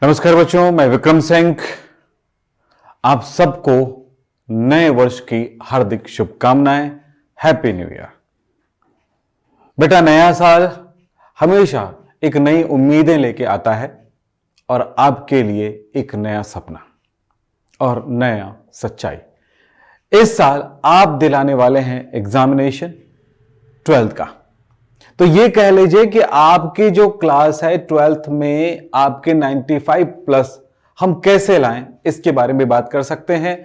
नमस्कार बच्चों, मैं विक्रम सिंह आप सबको नए वर्ष की हार्दिक शुभकामनाएं। Happy new year. बेटा, नया साल हमेशा एक नई उम्मीदें लेके आता है और आपके लिए एक नया सपना और नया सच्चाई। इस साल आप दिलाने वाले हैं एग्जामिनेशन 12th का। तो ये कह लीजिए कि आपकी जो क्लास है 12th में आपके 95 प्लस हम कैसे लाएं, इसके बारे में बात कर सकते हैं।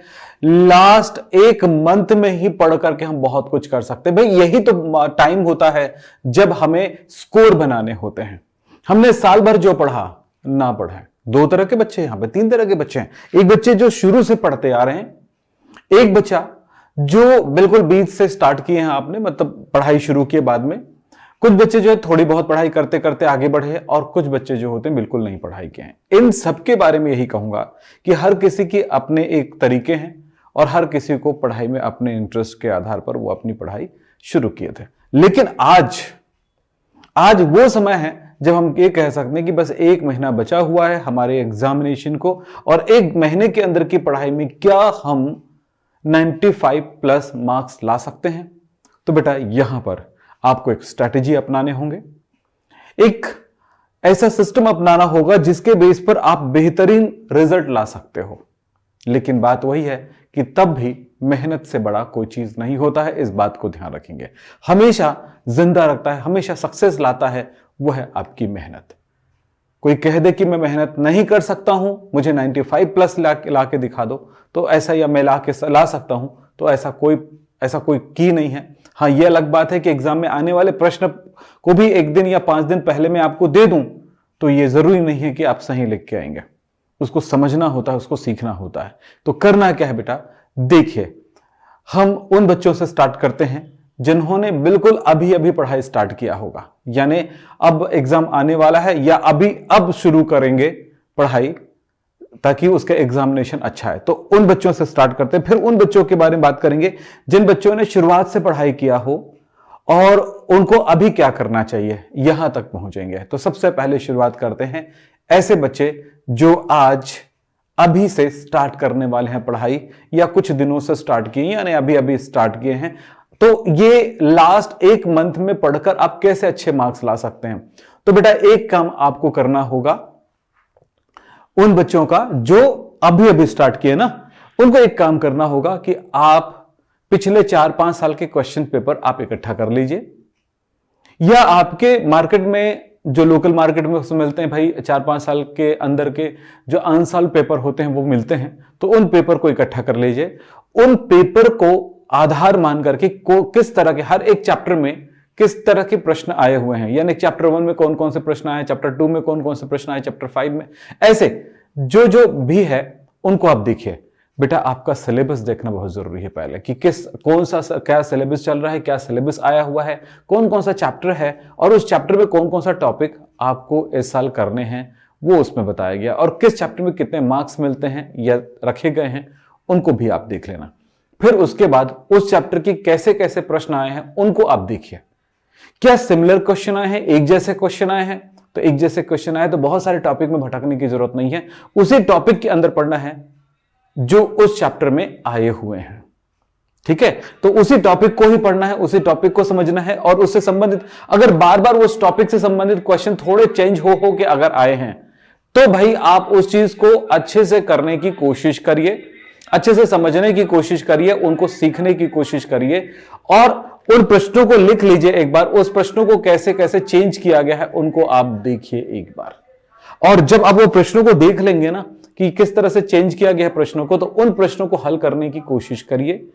लास्ट एक मंथ में ही पढ़ करके हम बहुत कुछ कर सकते हैं। भाई, यही तो टाइम होता है जब हमें स्कोर बनाने होते हैं। हमने साल भर जो पढ़ा ना पढ़ा है। दो तरह के बच्चे, यहां पे तीन तरह के बच्चे हैं। एक बच्चे जो शुरू से पढ़ते आ रहे हैं, एक बच्चा जो बिल्कुल बीच से स्टार्ट किए हैं आपने, मतलब पढ़ाई शुरू किए बाद में। कुछ बच्चे जो है थोड़ी बहुत पढ़ाई करते करते आगे बढ़े और कुछ बच्चे जो होते हैं बिल्कुल नहीं पढ़ाई किए हैं। इन सबके बारे में यही कहूंगा कि हर किसी के अपने एक तरीके हैं और हर किसी को पढ़ाई में अपने इंटरेस्ट के आधार पर वो अपनी पढ़ाई शुरू किए थे। लेकिन आज वो समय है जब हम ये कह सकते हैं कि बस एक महीना बचा हुआ है हमारे एग्जामिनेशन को, और एक महीने के अंदर की पढ़ाई में क्या हम 95 प्लस मार्क्स ला सकते हैं। तो बेटा, यहां पर आपको एक स्ट्रैटेजी अपनाने होंगे, एक ऐसा सिस्टम अपनाना होगा जिसके बेस पर आप बेहतरीन रिजल्ट ला सकते हो। लेकिन बात वही है कि तब भी मेहनत से बड़ा कोई चीज नहीं होता है। इस बात को ध्यान रखेंगे। हमेशा जिंदा रखता है, हमेशा सक्सेस लाता है, वो है आपकी मेहनत। कोई कह दे कि मैं मेहनत नहीं कर सकता हूं, मुझे 95 प्लस ला के दिखा दो तो ऐसा, या मैं ला सकता हूं तो ऐसा कोई की नहीं है। हाँ, यह अलग बात है कि एग्जाम में आने वाले प्रश्न को भी एक दिन या 5 दिन पहले मैं आपको दे दूं तो यह जरूरी नहीं है कि आप सही लिख के आएंगे। उसको समझना होता है, उसको सीखना होता है। तो करना क्या है बेटा, देखिए, हम उन बच्चों से स्टार्ट करते हैं जिन्होंने बिल्कुल अभी अभी पढ़ाई स्टार्ट किया होगा, यानी अब एग्जाम आने वाला है या अब शुरू करेंगे पढ़ाई ताकि उसका एग्जामिनेशन अच्छा है। तो उन बच्चों से स्टार्ट करते हैं। फिर उन बच्चों के बारे में बात करेंगे जिन बच्चों ने शुरुआत से पढ़ाई किया हो और उनको अभी क्या करना चाहिए, यहां तक पहुंचेंगे। तो सबसे पहले शुरुआत करते हैं ऐसे बच्चे जो आज अभी से स्टार्ट करने वाले हैं पढ़ाई, या कुछ दिनों से स्टार्ट किए, यानी अभी अभी स्टार्ट किए हैं। तो ये लास्ट एक मंथ में पढ़कर आप कैसे अच्छे मार्क्स ला सकते हैं। तो बेटा, एक काम आपको करना होगा, उन बच्चों का जो अभी अभी स्टार्ट किए ना, उनको एक काम करना होगा कि आप पिछले 4-5 साल के क्वेश्चन पेपर आप इकट्ठा कर लीजिए, या आपके मार्केट में जो लोकल मार्केट में उसमें मिलते हैं, भाई 4-5 साल के अंदर के जो अनसॉल्व पेपर होते हैं वो मिलते हैं, तो उन पेपर को इकट्ठा कर लीजिए। उन पेपर को आधार मान करके किस तरह के हर एक चैप्टर में किस तरह के प्रश्न आए हुए हैं, यानी चैप्टर 1 में कौन कौन से प्रश्न आए, चैप्टर 2 में कौन कौन से प्रश्न आए, चैप्टर 5 में, ऐसे जो भी है उनको आप देखिए। बेटा, आपका सिलेबस देखना बहुत जरूरी है पहले कि कौन सा क्या सिलेबस चल रहा है, क्या सिलेबस आया हुआ है, कौन कौन सा चैप्टर है और उस चैप्टर में कौन कौन सा टॉपिक आपको इस साल करने हैं वो उसमें बताया गया, और किस चैप्टर में कितने मार्क्स मिलते हैं या रखे गए हैं उनको भी आप देख लेना। फिर उसके बाद उस चैप्टर की कैसे कैसे प्रश्न आए हैं उनको आप देखिए। क्या सिमिलर क्वेश्चन आए हैं, एक जैसे क्वेश्चन आए हैं? तो एक जैसे क्वेश्चन आए तो बहुत सारे टॉपिक में भटकने की जरूरत नहीं है, उसी टॉपिक के अंदर पढ़ना है जो उस चैप्टर में आए हुए हैं। ठीक है, तो उसी टॉपिक को ही पढ़ना है, उसी टॉपिक को समझना है, और उससे संबंधित अगर बार बार उस टॉपिक से संबंधित क्वेश्चन थोड़े चेंज हो के अगर आए हैं तो भाई आप उस चीज को अच्छे से करने की कोशिश करिए, अच्छे से समझने की कोशिश करिए, उनको सीखने की कोशिश करिए, और उन प्रश्नों को लिख लीजिए एक बार। उस प्रश्नों को कैसे कैसे चेंज किया गया है उनको आप देखिए एक बार। और जब आप वो प्रश्नों को देख लेंगे ना कि किस तरह से चेंज किया गया है प्रश्नों को, तो उन प्रश्नों को हल करने की कोशिश करिए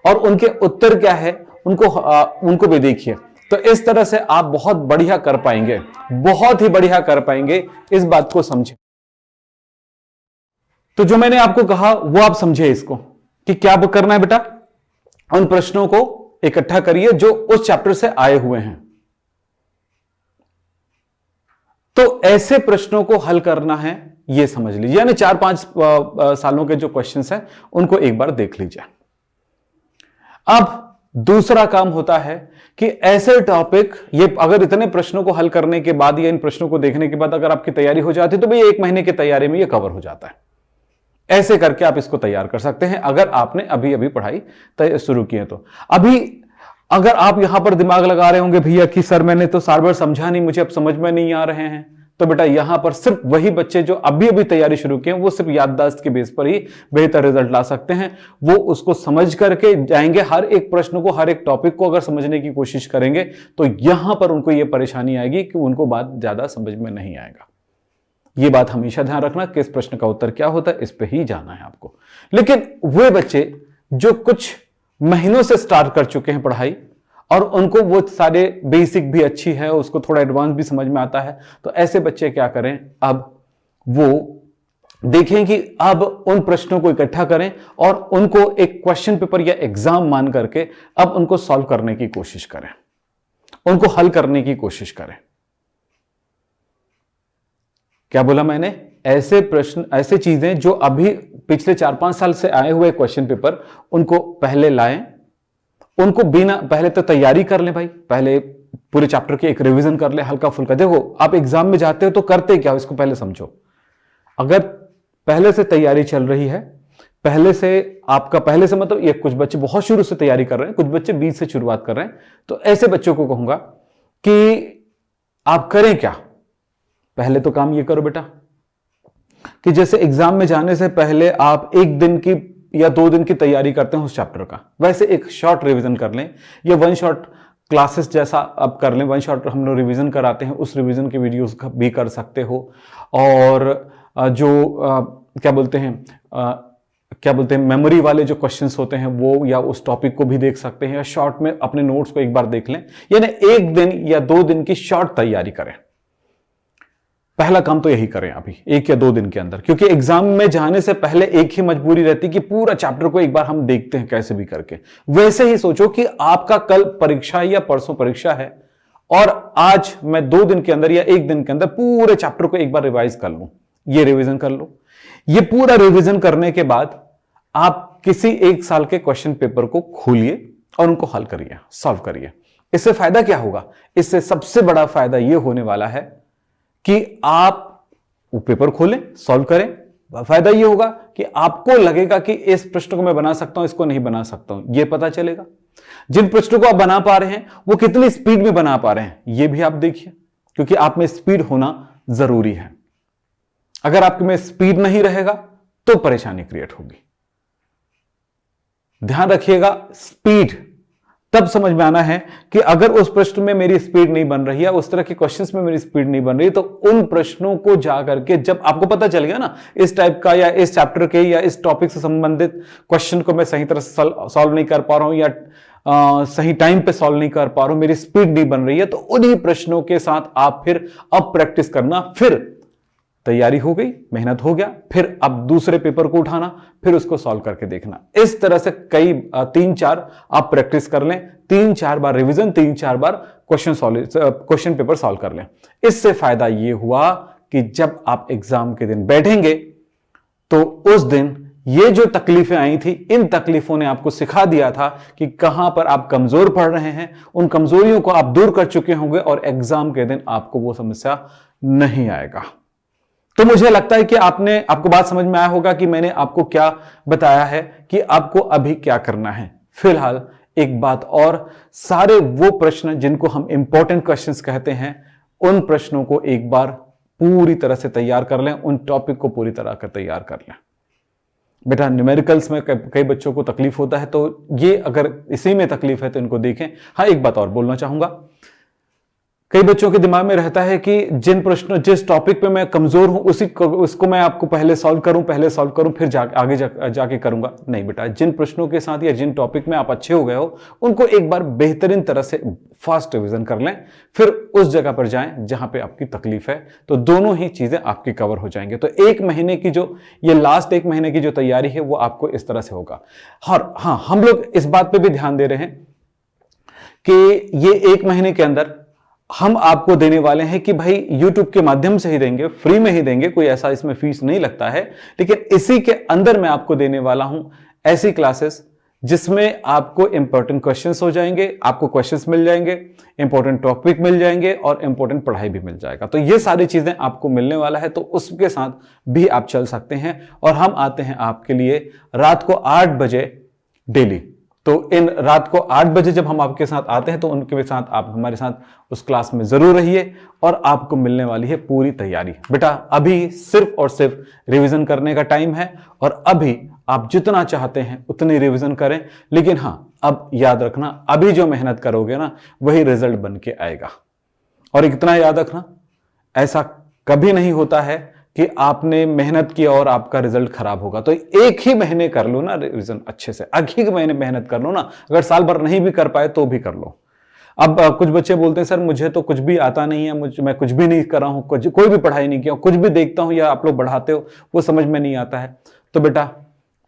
और उनके उत्तर क्या है उनको भी देखिए। तो इस तरह से आप बहुत बढ़िया कर पाएंगे, बहुत ही बढ़िया कर पाएंगे। इस बात को समझे। तो जो मैंने आपको कहा वो आप समझे इसको कि क्या करना है बेटा, उन प्रश्नों को इकट्ठा करिए जो उस चैप्टर से आए हुए हैं। तो ऐसे प्रश्नों को हल करना है, यह समझ लीजिए। यानी 4-5 सालों के जो क्वेश्चंस हैं उनको एक बार देख लीजिए। अब दूसरा काम होता है कि ऐसे टॉपिक, ये अगर इतने प्रश्नों को हल करने के बाद या इन प्रश्नों को देखने के बाद अगर आपकी तैयारी हो जाती है तो भाई 1 महीने की तैयारी में ये कवर हो जाता है। ऐसे करके आप इसको तैयार कर सकते हैं अगर आपने अभी अभी पढ़ाई शुरू की है तो। अभी अगर आप यहां पर दिमाग लगा रहे होंगे भैया कि सर मैंने तो सार बार समझा नहीं, मुझे अब समझ में नहीं आ रहे हैं, तो बेटा यहां पर सिर्फ वही बच्चे जो अभी अभी तैयारी शुरू किए हैं वो सिर्फ याददाश्त के बेस पर ही बेहतर रिजल्ट ला सकते हैं। वो उसको समझ करके जाएंगे, हर एक प्रश्न को, हर एक टॉपिक को अगर समझने की कोशिश करेंगे तो यहां पर उनको यह परेशानी आएगी कि उनको बात ज्यादा समझ में नहीं आएगा। ये बात हमेशा ध्यान रखना कि इस प्रश्न का उत्तर क्या होता है, इस पे ही जाना है आपको। लेकिन वे बच्चे जो कुछ महीनों से स्टार्ट कर चुके हैं पढ़ाई और उनको वो सारे बेसिक भी अच्छी है, उसको थोड़ा एडवांस भी समझ में आता है, तो ऐसे बच्चे क्या करें, अब वो देखें कि अब उन प्रश्नों को इकट्ठा करें और उनको एक क्वेश्चन पेपर या एग्जाम मान करके अब उनको सॉल्व करने की कोशिश करें, उनको हल करने की कोशिश करें। क्या बोला मैंने? ऐसे प्रश्न, ऐसे चीजें जो अभी पिछले 4-5 साल से आए हुए क्वेश्चन पेपर, उनको पहले लाएं, उनको बिना पहले तो तैयारी कर लें भाई, पहले पूरे चैप्टर की एक रिवीजन कर ले हल्का फुल्का। देखो आप एग्जाम में जाते हो तो करते क्या हो, इसको पहले समझो। अगर पहले से तैयारी चल रही है, पहले से आपका, पहले से मतलब ये कुछ बच्चे बहुत शुरू से तैयारी कर रहे हैं, कुछ बच्चे बीच से शुरुआत कर रहे हैं, तो ऐसे बच्चों को कहूंगा कि आप करें क्या, पहले तो काम ये करो बेटा कि जैसे एग्जाम में जाने से पहले आप 1 दिन की या 2 दिन की तैयारी करते हैं उस चैप्टर का, वैसे एक शॉर्ट रिवीजन कर लें या 1 शॉट क्लासेस जैसा आप कर लें। 1 शॉट हम लोग रिवीजन कराते हैं, उस रिवीजन की वीडियोस भी कर सकते हो। और क्या बोलते हैं मेमोरी वाले जो क्वेश्चंस होते हैं वो, या उस टॉपिक को भी देख सकते हैं, या शॉर्ट में अपने नोट्स को एक बार देख लें। यानी 1 दिन या 2 दिन की शॉर्ट तैयारी करें। पहला काम तो यही करें अभी 1 या 2 दिन के अंदर, क्योंकि एग्जाम में जाने से पहले एक ही मजबूरी रहती कि पूरा चैप्टर को एक बार हम देखते हैं कैसे भी करके। वैसे ही सोचो कि आपका कल परीक्षा या परसों परीक्षा है और आज मैं 2 दिन के अंदर या 1 दिन के अंदर पूरे चैप्टर को एक बार रिवाइज कर लूं, ये रिवीजन कर लो। ये पूरा रिवीजन करने के बाद आप किसी 1 साल के क्वेश्चन पेपर को खोलिए और उनको हल करिए, सॉल्व करिए। इससे फायदा क्या होगा? इससे सबसे बड़ा फायदा यह होने वाला है कि आप वो पेपर खोलें, सॉल्व करें। फायदा ये होगा कि आपको लगेगा कि इस प्रश्न को मैं बना सकता हूं, इसको नहीं बना सकता हूं, यह पता चलेगा। जिन प्रश्नों को आप बना पा रहे हैं वो कितनी स्पीड में बना पा रहे हैं, यह भी आप देखिए, क्योंकि आप में स्पीड होना जरूरी है। अगर आपके में स्पीड नहीं रहेगा तो परेशानी क्रिएट होगी। ध्यान रखिएगा, स्पीड तब समझ में आना है कि अगर उस प्रश्न में मेरी स्पीड नहीं बन रही है, उस तरह के क्वेश्चंस में मेरी स्पीड नहीं बन रही, तो उन प्रश्नों को जाकर के जब आपको पता चल गया ना इस टाइप का या इस चैप्टर के या इस टॉपिक से संबंधित क्वेश्चन को मैं सही तरह से सॉल्व नहीं कर पा रहा हूं या सही टाइम पे सॉल्व नहीं कर पा रहा हूं, मेरी स्पीड नहीं बन रही है, तो उन्हीं प्रश्नों के साथ आप फिर अब प्रैक्टिस करना। फिर तैयारी हो गई, मेहनत हो गया, फिर अब दूसरे पेपर को उठाना, फिर उसको सॉल्व करके देखना। इस तरह से कई 3-4 आप प्रैक्टिस कर लें, 3-4 बार रिवीजन, 3-4 बार क्वेश्चन पेपर सॉल्व कर लें। इससे फायदा यह हुआ कि जब आप एग्जाम के दिन बैठेंगे तो उस दिन ये जो तकलीफें आई थी, इन तकलीफों ने आपको सिखा दिया था कि कहां पर आप कमजोर पड़ रहे हैं, उन कमजोरियों को आप दूर कर चुके होंगे और एग्जाम के दिन आपको वो समस्या नहीं आएगा। तो मुझे लगता है कि आपको बात समझ में आया होगा कि मैंने आपको क्या बताया है कि आपको अभी क्या करना है। फिलहाल एक बात और, सारे वो प्रश्न जिनको हम इंपॉर्टेंट क्वेश्चंस कहते हैं, उन प्रश्नों को एक बार पूरी तरह से तैयार कर लें, उन टॉपिक को पूरी तरह कर तैयार कर लें। बेटा न्यूमेरिकल्स में कई बच्चों को तकलीफ होता है, तो ये अगर इसी में तकलीफ है तो इनको देखें। हाँ, एक बात और बोलना चाहूंगा, कई बच्चों के दिमाग में रहता है कि जिस टॉपिक पे मैं कमजोर हूं उसको मैं आपको पहले सॉल्व करूं फिर आगे जाके करूंगा। नहीं बेटा, जिन प्रश्नों के साथ या जिन टॉपिक में आप अच्छे हो गए हो उनको एक बार बेहतरीन तरह से फास्ट रिवीजन कर लें, फिर उस जगह पर जाएं जहां पे आपकी तकलीफ है, तो दोनों ही चीजें आपकी कवर हो जाएंगे। तो 1 महीने की ये लास्ट 1 महीने की जो तैयारी है वो आपको इस तरह से होगा। और हाँ, हम लोग इस बात पर भी ध्यान दे रहे हैं कि ये 1 महीने के अंदर हम आपको देने वाले हैं कि भाई YouTube के माध्यम से ही देंगे, फ्री में ही देंगे, कोई ऐसा इसमें फीस नहीं लगता है। लेकिन इसी के अंदर मैं आपको देने वाला हूं ऐसी क्लासेस जिसमें आपको इंपॉर्टेंट क्वेश्चंस हो जाएंगे, आपको क्वेश्चंस मिल जाएंगे, इंपॉर्टेंट टॉपिक मिल जाएंगे और इंपॉर्टेंट पढ़ाई भी मिल जाएगा। तो ये सारी चीजें आपको मिलने वाला है, तो उसके साथ भी आप चल सकते हैं। और हम आते हैं आपके लिए रात को 8 बजे डेली। तो इन रात को 8 बजे जब हम आपके साथ आते हैं तो उनके साथ आप हमारे साथ उस क्लास में जरूर रहिए और आपको मिलने वाली है पूरी तैयारी। बेटा अभी सिर्फ और सिर्फ रिवीजन करने का टाइम है और अभी आप जितना चाहते हैं उतनी रिवीजन करें, लेकिन हां अब याद रखना, अभी जो मेहनत करोगे ना वही रिजल्ट बन के आएगा। और इतना याद रखना, ऐसा कभी नहीं होता है कि आपने मेहनत की और आपका रिजल्ट खराब होगा। तो एक ही महीने कर लो ना रिवीजन अच्छे से, एक ही महीने मेहनत कर लो ना, अगर साल भर नहीं भी कर पाए तो भी कर लो। अब कुछ बच्चे बोलते हैं सर मुझे तो कुछ भी आता नहीं है, मैं कुछ भी नहीं कर रहा हूं, कोई भी पढ़ाई नहीं किया, कुछ भी देखता हूं या आप लोग बढ़ाते हो वो समझ में नहीं आता है। तो बेटा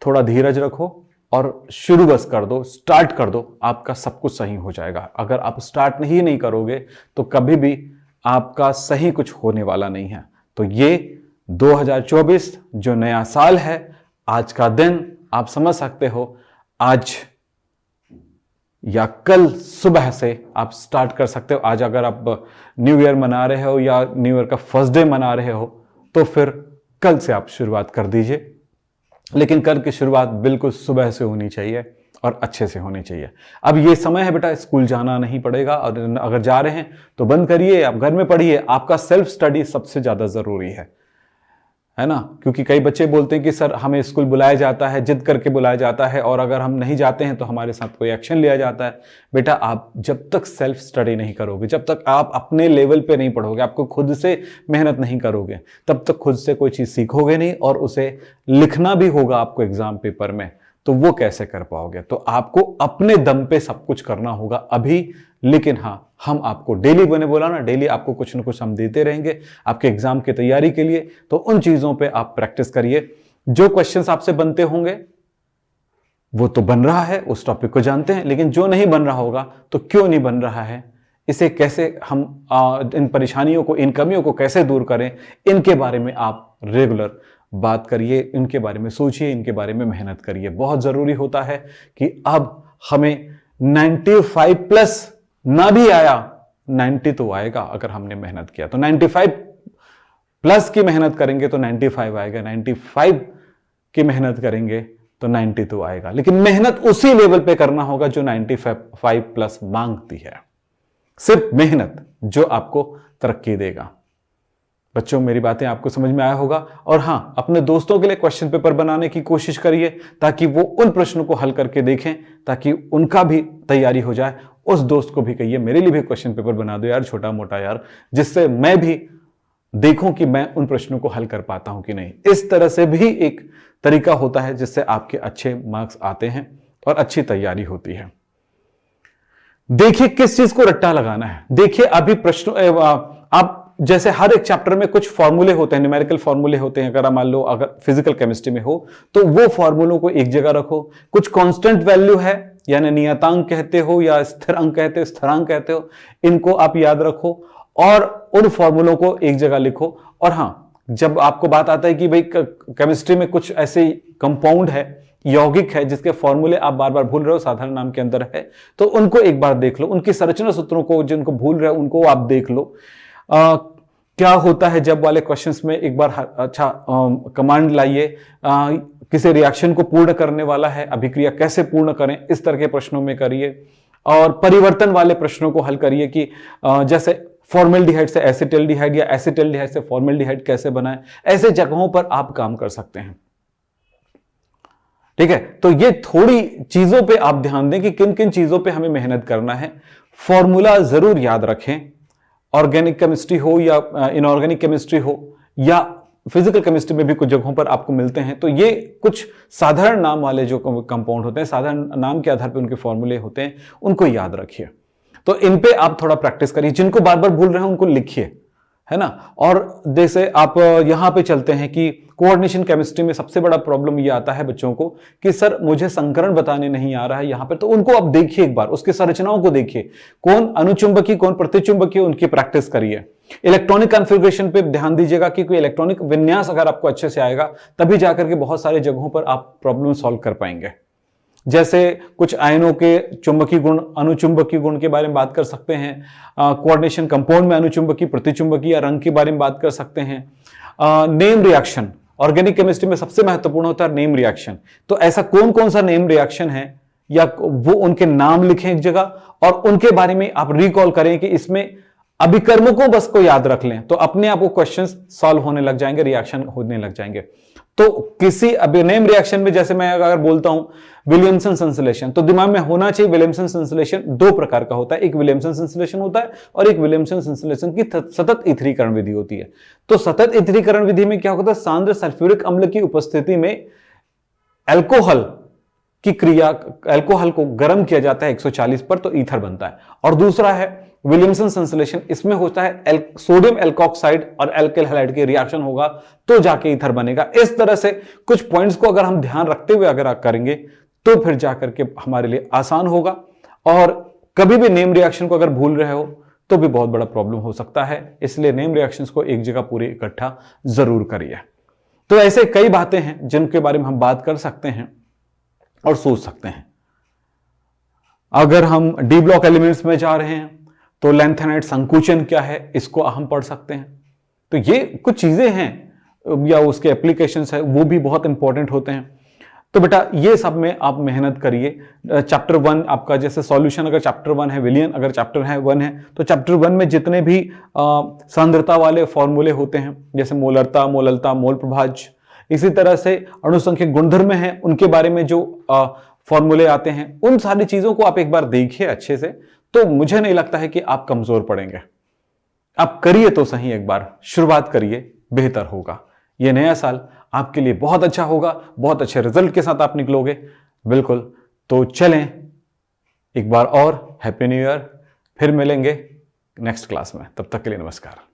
थोड़ा धीरज रखो और शुरू बस कर दो, स्टार्ट कर दो, आपका सब कुछ सही हो जाएगा। अगर आप स्टार्ट नहीं करोगे तो कभी भी आपका सही कुछ होने वाला नहीं है। तो ये 2024 जो नया साल है, आज का दिन आप समझ सकते हो, आज या कल सुबह से आप स्टार्ट कर सकते हो। आज अगर आप न्यू ईयर मना रहे हो या न्यू ईयर का फर्स्ट डे मना रहे हो तो फिर कल से आप शुरुआत कर दीजिए, लेकिन कल की शुरुआत बिल्कुल सुबह से होनी चाहिए और अच्छे से होनी चाहिए। अब ये समय है बेटा, स्कूल जाना नहीं पड़ेगा और अगर जा रहे हैं तो बंद करिए, आप घर में पढ़िए। आपका सेल्फ स्टडी सबसे ज्यादा जरूरी है ना, क्योंकि कई बच्चे बोलते हैं कि सर हमें स्कूल बुलाया जाता है, जिद करके बुलाया जाता है और अगर हम नहीं जाते हैं तो हमारे साथ कोई एक्शन लिया जाता है। बेटा आप जब तक सेल्फ स्टडी नहीं करोगे, जब तक आप अपने लेवल पे नहीं पढ़ोगे, आपको खुद से मेहनत नहीं करोगे, तब तक खुद से कोई चीज सीखोगे नहीं और उसे लिखना भी होगा आपको एग्जाम पेपर में, तो वो कैसे कर पाओगे। तो आपको अपने दम पे सब कुछ करना होगा अभी। लेकिन हाँ, हम आपको डेली, मैंने बोला ना डेली आपको कुछ ना कुछ हम देते रहेंगे आपके एग्जाम की तैयारी के लिए। तो उन चीजों पे आप प्रैक्टिस करिए। जो क्वेश्चंस आपसे बनते होंगे वो तो बन रहा है, उस टॉपिक को जानते हैं, लेकिन जो नहीं बन रहा होगा तो क्यों नहीं बन रहा है, इसे कैसे हम इन परेशानियों को, इन कमियों को कैसे दूर करें, इनके बारे में आप रेगुलर बात करिए, इनके बारे में सोचिए, इनके बारे में मेहनत करिए। बहुत जरूरी होता है कि अब हमें 95 प्लस ना भी आया, 90 तो आएगा अगर हमने मेहनत किया। तो 95 प्लस की मेहनत करेंगे तो 95 आएगा, 95 की मेहनत करेंगे तो 90 तो आएगा। लेकिन मेहनत उसी लेवल पे करना होगा जो 95 प्लस मांगती है। सिर्फ मेहनत जो आपको तरक्की देगा। बच्चों मेरी बातें आपको समझ में आया होगा। और हां, अपने दोस्तों के लिए क्वेश्चन पेपर बनाने की कोशिश करिए ताकि वो उन प्रश्नों को हल करके देखें, ताकि उनका भी तैयारी हो जाए। उस दोस्त को भी कहिए मेरे लिए भी क्वेश्चन पेपर बना दो यार, छोटा मोटा यार, जिससे मैं भी देखूं कि मैं उन प्रश्नों को हल कर पाता हूं कि नहीं। इस तरह से भी एक तरीका होता है जिससे आपके अच्छे मार्क्स आते हैं और अच्छी तैयारी होती है। देखिए किस चीज को रट्टा लगाना है। देखिए अभी प्रश्न आप जैसे हर एक चैप्टर में कुछ फॉर्मूले होते हैं, न्यूमेरिकल फॉर्मूले होते हैं। अगर आप मान लो अगर फिजिकल केमिस्ट्री में हो तो वो फॉर्मूलों को एक जगह रखो। कुछ कांस्टेंट वैल्यू है, यानी नियतांक कहते हो या स्थिरांक कहते हो, स्थिरांक कहते हो, इनको आप याद रखो और उन फॉर्मूलों को एक जगह लिखो। और हां, जब आपको बात आता है कि भाई केमिस्ट्री में कुछ ऐसे कंपाउंड है, यौगिक है, जिसके फॉर्मूले आप बार बार भूल रहे हो, साधारण नाम के अंदर है, तो उनको एक बार देख लो। उनकी संरचना सूत्रों को जिनको भूल रहे हो उनको आप देख लो। क्या होता है जब वाले क्वेश्चंस में एक बार अच्छा कमांड लाइए, किसी रिएक्शन को पूर्ण करने वाला है, अभिक्रिया कैसे पूर्ण करें, इस तरह के प्रश्नों में करिए। और परिवर्तन वाले प्रश्नों को हल करिए कि जैसे फॉर्मेल्डिहाइड से एसिटल्डिहाइड या एसिटल्डिहाइड से फॉर्मेल्डिहाइड कैसे बनाएं। ऐसे जगहों पर आप काम कर सकते हैं। ठीक है, तो ये थोड़ी चीजों पे आप ध्यान दें कि किन किन चीजों पे हमें मेहनत करना है। फॉर्मूला जरूर याद रखें। ऑर्गेनिक केमिस्ट्री हो या इनऑर्गेनिक केमिस्ट्री हो या फिजिकल केमिस्ट्री में भी कुछ जगहों पर आपको मिलते हैं। तो ये कुछ साधारण नाम वाले जो कंपाउंड होते हैं, साधारण नाम के आधार पर उनके फॉर्मूले होते हैं, उनको याद रखिए। तो इन पे आप थोड़ा प्रैक्टिस करिए। जिनको बार बार भूल रहे हैं उनको लिखिए, है ना। और जैसे आप यहां पे चलते हैं कि कोऑर्डिनेशन केमिस्ट्री में सबसे बड़ा प्रॉब्लम ये आता है बच्चों को कि सर मुझे संकरण बताने नहीं आ रहा है यहां पर। तो उनको आप देखिए, एक बार उसकी संरचनाओं को देखिए, कौन अनुचुंबकीय कौन प्रतिचुंबकीय, उनकी प्रैक्टिस करिए। इलेक्ट्रॉनिक कॉन्फ़िगरेशन पे ध्यान दीजिएगा कि कोई इलेक्ट्रॉनिक विन्यास अगर आपको अच्छे से आएगा तभी जाकर के बहुत सारे जगहों पर आप प्रॉब्लम सॉल्व कर पाएंगे। जैसे कुछ आयनों के चुंबकीय गुण, अनुचुंबकीय गुण के बारे में बात कर सकते हैं, कोऑर्डिनेशन कंपाउंड में अनुचुंबकीय, प्रतिचुंबकीय या रंग के बारे में बात कर सकते हैं। नेम रिएक्शन, ऑर्गेनिक केमिस्ट्री में सबसे महत्वपूर्ण होता है नेम रिएक्शन। तो ऐसा कौन कौन सा नेम रिएक्शन है, या वो उनके नाम लिखें एक जगह और उनके बारे में आप रिकॉल करें कि इसमें अभिकर्मों को बस को याद रख लें, तो अपने आप वो क्वेश्चंस सॉल्व होने लग जाएंगे, रिएक्शन होने लग जाएंगे। तो किसी नेम रिएक्शन में जैसे मैं अगर बोलता हूं विलियमसन संश्लेषण, तो दिमाग में होना चाहिए विलियमसन संश्लेषण दो प्रकार का होता है, एक विलियमसन संश्लेषण होता है और एक विलियमसन संश्लेषण की सतत इथरीकरण विधि होती है। तो सतत इथरीकरण विधि में क्या होता है, सांद्र सल्फ्यूरिक अम्ल की उपस्थिति में अल्कोहल की क्रिया, अल्कोहल को गर्म किया जाता है 140 पर, तो ईथर बनता है। और दूसरा है विलियमसन संश्लेषण, इसमें होता है सोडियम एल्कोक्साइड और एल्किल हैलाइड की रिएक्शन होगा तो जाके ईथर बनेगा। इस तरह से कुछ पॉइंट्स को अगर हम ध्यान रखते हुए अगर आप करेंगे तो फिर जाकर के हमारे लिए आसान होगा। और कभी भी नेम रिएक्शन को अगर भूल रहे हो तो भी बहुत बड़ा प्रॉब्लम हो सकता है, इसलिए नेम रिएक्शंस को एक जगह पूरे इकट्ठा जरूर करिए। तो ऐसे कई बातें हैं जिनके बारे में हम बात कर सकते हैं और सोच सकते हैं। अगर हम डी ब्लॉक एलिमेंट्स में जा रहे हैं तो लैंथेनाइड संकुचन क्या है, इसको हम पढ़ सकते हैं। तो ये कुछ चीजें हैं या उसके एप्लीकेशंस है, वो भी बहुत इंपॉर्टेंट होते हैं। तो बेटा ये सब में आप मेहनत करिए। चैप्टर 1 आपका जैसे सॉल्यूशन अगर चैप्टर 1 है, विलियन अगर चैप्टर 1 है, तो चैप्टर 1 में जितने भी सांद्रता वाले फॉर्मूले होते हैं, जैसे मोलरता, मोललता, मोल प्रभाज्य, इसी तरह से अणुसंख्यक गुणधर्म हैं, उनके बारे में जो फॉर्मूले आते हैं, उन सारी चीजों को आप एक बार देखिए अच्छे से, तो मुझे नहीं लगता है कि आप कमजोर पड़ेंगे। आप करिए तो सही, एक बार शुरुआत करिए, बेहतर होगा। यह नया साल आपके लिए बहुत अच्छा होगा, बहुत अच्छे रिजल्ट के साथ आप निकलोगे, बिल्कुल। तो चलें एक बार और हैप्पी न्यू ईयर, फिर मिलेंगे नेक्स्ट क्लास में, तब तक के लिए नमस्कार।